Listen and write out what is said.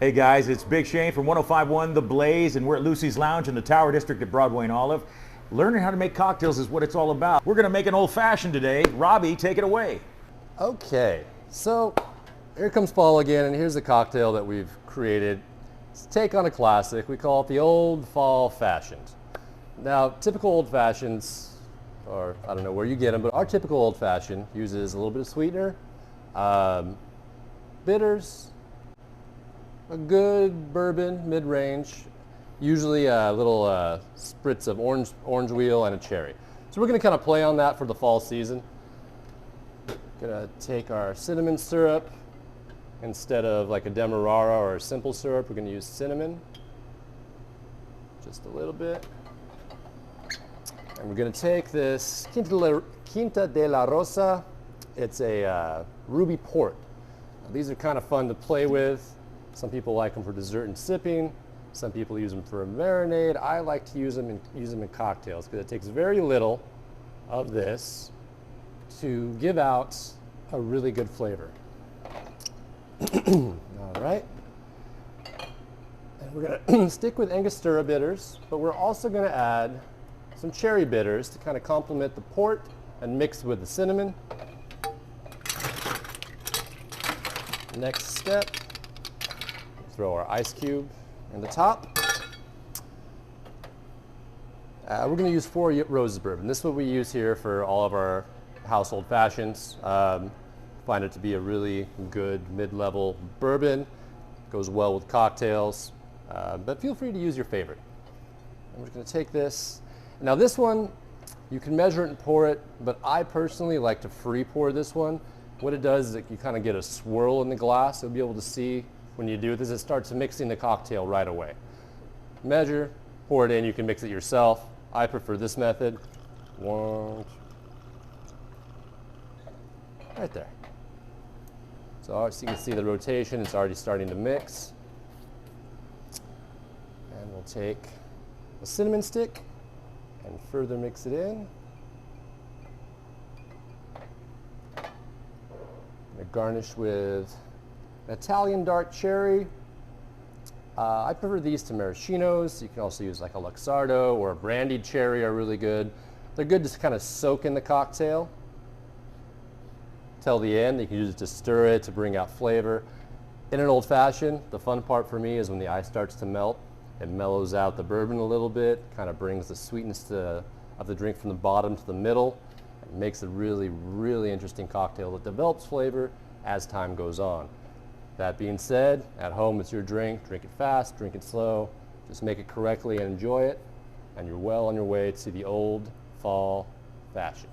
Hey guys, it's Big Shane from 105.1 The Blaze, and we're at Lucy's Lounge in the Tower District at Broadway and Olive. Learning how to make cocktails is what it's all about. We're going to make an old-fashioned today. Robbie, take it away. Okay, so here comes fall again, and here's the cocktail that we've created. It's a take on a classic. We call it the Old Fall Fashioned. Now, typical old fashions, or I don't know where you get them, but our typical old fashioned uses a little bit of sweetener, bitters, a good bourbon, mid-range, usually a little spritz of orange wheel and a cherry. So we're going to kind of play on that for the fall season. Gonna take our cinnamon syrup. Instead of like a demerara or a simple syrup, we're going to use cinnamon, just a little bit. And we're going to take this Quinta de la Rosa. It's a ruby port. Now, these are kind of fun to play with. Some people like them for dessert and sipping. Some people use them for a marinade. I like to use them in cocktails because it takes very little of this to give out a really good flavor. All right. And we're going to stick with Angostura bitters, but we're also going to add some cherry bitters to kind of complement the port and mix with the cinnamon. Next step, throw our ice cube in the top. We're going to use 4 roses bourbon. This is what we use here for all of our household fashions. Find it to be a really good mid-level bourbon. Goes well with cocktails, but feel free to use your favorite. I'm just going to take this. Now this one, you can measure it and pour it, but I personally like to free pour this one. What it does is that you kind of get a swirl in the glass. You'll be able to see when you do this, it starts mixing the cocktail right away. Measure, pour it in, you can mix it yourself. I prefer this method. One, right there. So you can see the rotation, it's already starting to mix. And we'll take a cinnamon stick and further mix it in. And garnish with an Italian dark cherry. I prefer these to maraschinos. You can also use like a Luxardo or a brandied cherry are really good. They're good to kind of soak in the cocktail till the end. You can use it to stir it, to bring out flavor. In an old fashioned, the fun part for me is when the ice starts to melt. It mellows out the bourbon a little bit, kind of brings the sweetness of the drink from the bottom to the middle. It makes a really, really interesting cocktail that develops flavor as time goes on. That being said, at home it's your drink. Drink it fast, drink it slow. Just make it correctly and enjoy it, and you're well on your way to the old fall fashion.